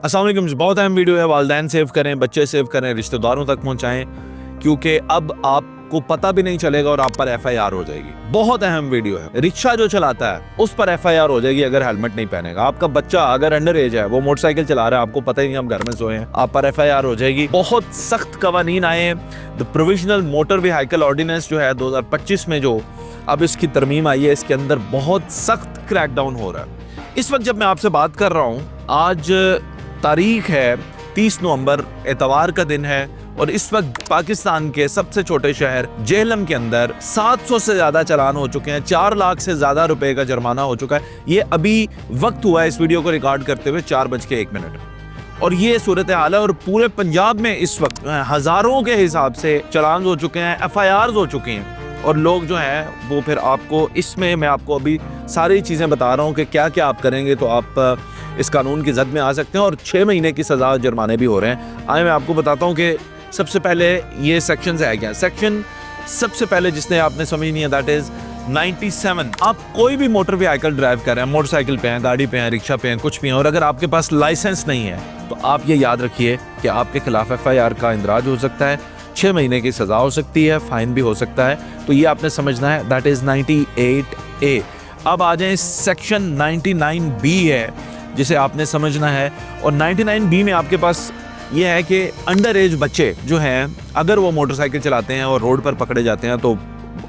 अस्सलाम वालेकुम। बहुत अहम वीडियो है। वालिदैन सेव करें, बच्चे सेव करें, रिश्तेदारों तक पहुंचाएं, क्योंकि अब आपको पता भी नहीं चलेगा और आप पर FIR हो जाएगी। बहुत अहम वीडियो है। रिक्शा जो चलाता है उस पर FIR हो जाएगी अगर हेलमेट नहीं पहनेगा। आपका बच्चा अगर अंडर एज है, वो मोटरसाइकिल चला रहा है, आपको पता ही नहीं, हम घर में सोए हैं, आप पर FIR हो जाएगी। बहुत सख्त कवानीन आए हैं। The provisional motor vehicle ordinance जो है 2025 में, जो अब इसकी तरमीम आई है, इसके अंदर बहुत सख्त क्रैकडाउन हो रहा है। इस वक्त जब मैं आपसे बात कर रहा हूँ, आज तारीख है 30 नवंबर, एतवार का दिन है, और इस वक्त पाकिस्तान के सबसे छोटे शहर जेहलम के अंदर 700 से ज्यादा चालान हो चुके हैं। 4 लाख से ज्यादा रुपए का जुर्माना हो चुका है। ये अभी वक्त हुआ है इस वीडियो को रिकॉर्ड करते हुए 4:01, और ये सूरत हाल है। और पूरे पंजाब में इस वक्त हजारों के हिसाब से चालान हो चुके हैं, FIRs हो चुके हैं, और लोग जो हैं वो फिर आपको, इसमें मैं आपको अभी सारी चीज़ें बता रहा हूँ कि क्या क्या आप करेंगे तो आप इस कानून की जद में आ सकते हैं, और 6 महीने की सज़ा जुर्माने भी हो रहे हैं। आइए मैं आपको बताता हूँ कि सबसे पहले ये सेक्शन है क्या। सेक्शन सबसे पहले जिसने आपने समझनी है, दैट इज़ 97। आप कोई भी मोटर व्हीकल ड्राइव कर रहे हैं, मोटरसाइकिल पे हैं, गाड़ी पे हैं, रिक्शा पे हैं, कुछ भी हैं, और अगर आपके पास लाइसेंस नहीं है तो आप ये याद रखिए कि आपके खिलाफ FIR का इंदराज हो सकता है, 6 महीने की सज़ा हो सकती है, फाइन भी हो सकता है। तो ये आपने समझना है, दैट इज़ 98A। अब आ जाए सेक्शन 99B है, जिसे आपने समझना है। और 99B में आपके पास ये है कि अंडर एज बच्चे जो हैं, अगर वो मोटरसाइकिल चलाते हैं और रोड पर पकड़े जाते हैं तो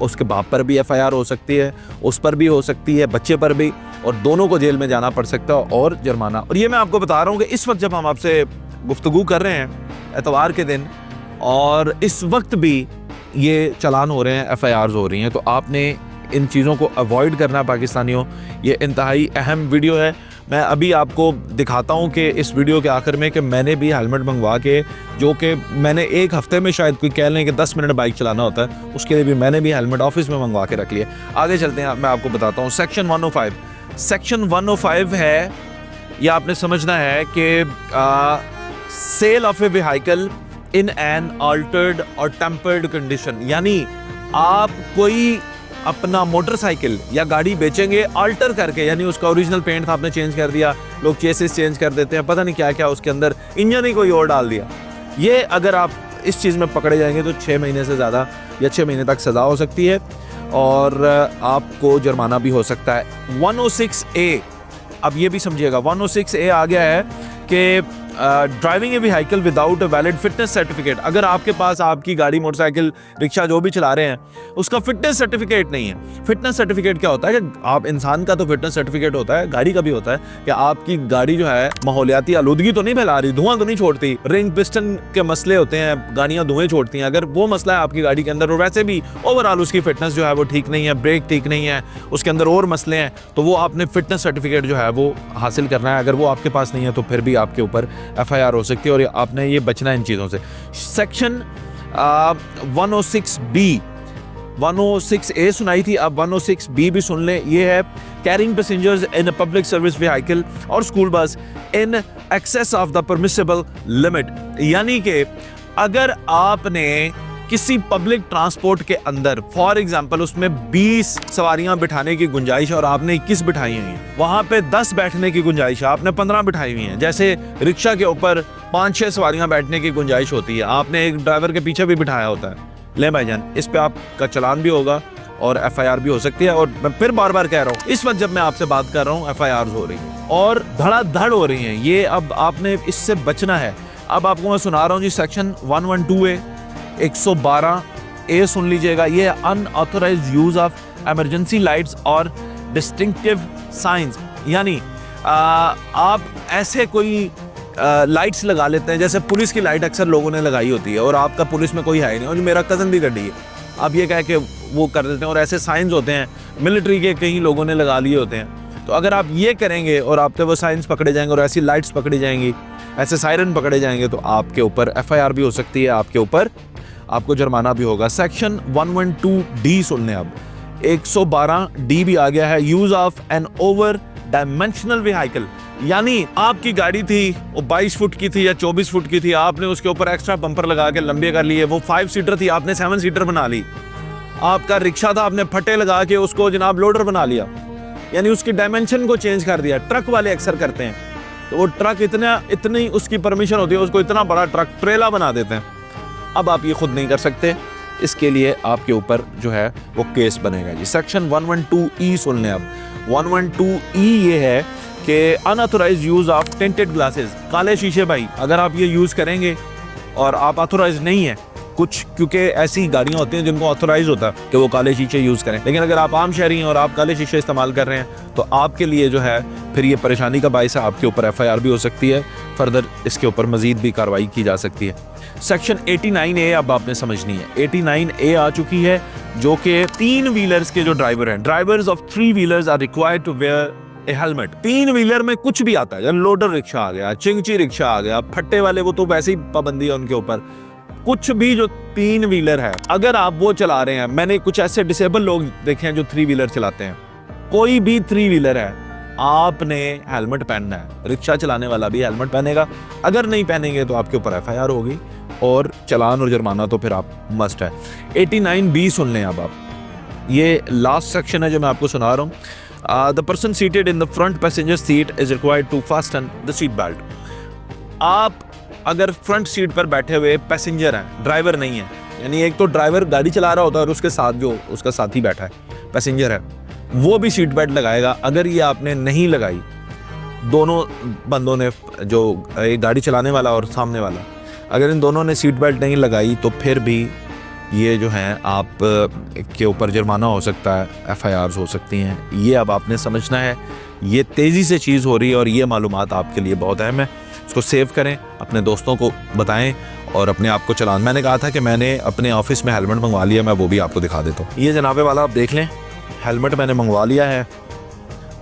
उसके बाप पर भी FIR हो सकती है, उस पर भी हो सकती है, बच्चे पर भी, और दोनों को जेल में जाना पड़ सकता है और जुर्माना। और ये मैं आपको बता रहा हूँ कि इस वक्त जब हम आपसे गुफ्तगू कर रहे हैं एतवार के दिन, और इस वक्त भी ये चालान हो रहे हैं, FIRs हो रही हैं, तो आपने इन चीज़ों को अवॉइड करना पाकिस्तानियों। ये इंतहाई अहम वीडियो है। मैं अभी आपको दिखाता हूँ कि इस वीडियो के आखिर में कि मैंने भी हेलमेट मंगवा के, जो कि मैंने एक हफ्ते में शायद कोई कह लें कि 10 मिनट बाइक चलाना होता है, उसके लिए भी मैंने भी हेलमेट ऑफिस में मंगवा के रख लिया। आगे चलते हैं, मैं आपको बताता हूँ। सेक्शन 105। सेक्शन 105 है, यह आपने समझना है कि sale of a vehicle in an altered और टेम्पर्ड कंडीशन, यानी आप कोई अपना मोटरसाइकिल या गाड़ी बेचेंगे अल्टर करके, यानी उसका ओरिजिनल पेंट था आपने चेंज कर दिया, लोग चेसिस चेंज कर देते हैं, पता नहीं क्या क्या उसके अंदर, इंजन ही कोई और डाल दिया। ये अगर आप इस चीज़ में पकड़े जाएंगे तो 6 महीने से ज़्यादा या 6 महीने तक सज़ा हो सकती है, और आपको जुर्माना भी हो सकता है। 106A, अब ये भी समझिएगा, 106A आ गया है कि driving A vehicle without a valid fitness certificate. अगर आपके पास आपकी गाड़ी, मोटरसाइकिल, रिक्शा जो भी चला रहे हैं, उसका फिटनेस सर्टिफिकेट नहीं है। फिटनेस सर्टिफिकेट क्या होता है कि आप, इंसान का तो फिटनेस सर्टिफिकेट होता है, गाड़ी का भी होता है कि आपकी गाड़ी जो है माहौलियाती आलूदगी तो नहीं फैला रही, धुआं तो नहीं छोड़ती। रिंग पिस्टन के मसले होते हैं, गाड़ियाँ धुएं छोड़ती हैं, अगर वो मसला है आपकी गाड़ी के अंदर, और वैसे भी ओवरऑल उसकी फिटनेस जो है वो ठीक नहीं है, ब्रेक ठीक नहीं है, उसके अंदर और मसले हैं, तो वो आपने फिटनेस सर्टिफिकेट जो है वो हासिल करना है। अगर वो आपके पास नहीं है तो फिर भी आपके ऊपर FIR हो सकती है, और आपने ये बचना है इन चीज़ों से। सेक्शन 106B, 106A सुनाई थी, अब 106B भी सुन लें। ये है carrying passengers in a public service vehicle और school bus in excess of the permissible limit, यानी कि अगर आपने किसी पब्लिक ट्रांसपोर्ट के अंदर, फॉर एग्जांपल उसमें 20 सवारियां बिठाने की गुंजाइश है और आपने 21 बिठाई हुई हैं, वहां पे 10 बैठने की गुंजाइश है, आपने 15 बिठाई हुई हैं। जैसे रिक्शा के ऊपर 5-6 सवारियां बैठने की गुंजाइश होती है, आपने एक ड्राइवर के पीछे भी बिठाया होता है, ले भाईजान, इस पे आपका चालान भी होगा और FIR भी हो सकती है। और मैं फिर बार बार कह रहा हूँ, इस वक्त जब मैं आपसे बात कर रहा हूँ FIRs हो रही है और धड़ाधड़ हो रही हैं। ये अब आपने इससे बचना है। अब आपको मैं सुना रहा हूँ जी, सेक्शन 112A, 112A सुन लीजिएगा। ये unauthorised use of emergency lights और डिस्टिंक्टिव साइंस, यानी आप ऐसे कोई लाइट्स लगा लेते हैं, जैसे पुलिस की लाइट अक्सर लोगों ने लगाई होती है और आपका पुलिस में कोई है ही नहीं, और मेरा कज़न भी गड्डी है, आप ये कह के वो कर देते हैं। और ऐसे साइंस होते हैं मिलिट्री के, कई लोगों ने लगा लिए होते हैं। तो अगर आप ये करेंगे और आपके वो साइंस पकड़े जाएंगे और ऐसी लाइट्स पकड़ी जाएंगी, ऐसे सायरन पकड़े जाएंगे, तो आपके ऊपर FIR भी हो सकती है, आपके ऊपर आपको जुर्माना भी होगा। सेक्शन 112D सुन लें अब, 112D भी आ गया है, use of an over dimensional vehicle, यानी आपकी गाड़ी थी वो 22 फुट की थी या 24 फुट की थी, आपने उसके ऊपर एक्स्ट्रा बम्पर लगा के लंबे कर लिए, वो 5 सीटर थी, आपने 7 सीटर बना ली। आपका रिक्शा था, आपने फटे लगा के उसको जनाब लोडर बना लिया, यानी उसकी डायमेंशन को चेंज कर दिया। ट्रक वाले अक्सर करते हैं, तो वो ट्रक इतनी उसकी परमिशन होती है, उसको इतना बड़ा ट्रक ट्रेला बना देते हैं। अब आप ये खुद नहीं कर सकते, इसके लिए आपके ऊपर जो है वो केस बनेगा जी। सेक्शन 112E सुन लें अब। 112E ये है कि unauthorised use of tinted glasses, काले शीशे भाई अगर आप ये यूज़ करेंगे और आप ऑथोराइज नहीं है कुछ, क्योंकि ऐसी गाड़ियाँ होती हैं जिनको ऑथोराइज होता है कि वो काले शीशे यूज़ करें, लेकिन अगर आप आम शहरी हैं और आप काले शीशे इस्तेमाल कर रहे हैं तो आपके लिए जो है फिर ये परेशानी का बायस है, आपके ऊपर FIR भी हो सकती है, फर्दर इसके ऊपर मजीद भी कार्रवाई की जा सकती है। सेक्शन 89A अब आपने समझनी है। 89A आ चुकी है जो कि 3 व्हीलर्स के जो ड्राइवर हैं, drivers of 3 wheelers are required to wear a helmet. 3 wheeler में कुछ भी आता है, लोडर रिक्शा आ गया, चिंगची रिक्शा आ गया, फट्टे वाले वो तो वैसे ही पाबंदी है उनके ऊपर, कुछ भी जो 3 व्हीलर है अगर आप वो चला रहे हैं, मैंने कुछ ऐसे डिसेबल लोग देखे हैं जो 3 व्हीलर चलाते हैं, कोई भी 3 व्हीलर है आपने हेलमेट पहनना है। रिक्शा चलाने वाला भी हेलमेट पहनेगा, अगर नहीं पहनेंगे तो आपके ऊपर FIR होगी और चालान और जुर्माना तो फिर आप मस्ट है। 89B सुन लें अब आप, ये लास्ट सेक्शन है जो मैं आपको सुना रहा हूँ। The person seated in the front passenger seat is required to fasten the seat belt. आप अगर फ्रंट सीट पर बैठे हुए पैसेंजर हैं, ड्राइवर नहीं है, यानी एक तो ड्राइवर गाड़ी चला रहा होता है और उसके साथ जो उसका साथी बैठा है पैसेंजर है, वो भी सीट बेल्ट लगाएगा। अगर ये आपने नहीं लगाई, दोनों बंदों ने, जो एक गाड़ी चलाने वाला और सामने वाला, अगर इन दोनों ने सीट बेल्ट नहीं लगाई तो फिर भी ये जो है आप के ऊपर जुर्माना हो सकता है, FIRs हो सकती हैं। ये अब आपने समझना है, ये तेज़ी से चीज़ हो रही है और ये मालूमात आपके लिए बहुत अहम है। इसको सेव करें, अपने दोस्तों को बताएं और अपने आप को चलान। मैंने कहा था कि मैंने अपने ऑफिस में हेलमेट मंगवा लिया, मैं वो भी आपको दिखा देता हूँ। ये जनाबे वाला आप देख लें, हेलमेट मैंने मंगवा लिया है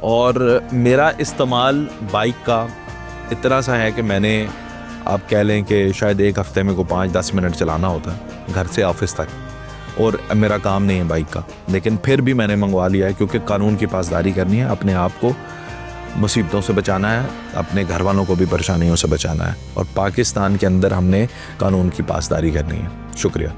और मेरा इस्तेमाल बाइक का इतना सा है कि मैंने, आप कह लें कि शायद एक हफ़्ते में को 5-10 मिनट चलाना होता है घर से ऑफिस तक, और मेरा काम नहीं है बाइक का, लेकिन फिर भी मैंने मंगवा लिया है क्योंकि कानून की पासदारी करनी है, अपने आप को मुसीबतों से बचाना है, अपने घर वालों को भी परेशानियों से बचाना है, और पाकिस्तान के अंदर हमने कानून की पासदारी करनी है। शुक्रिया।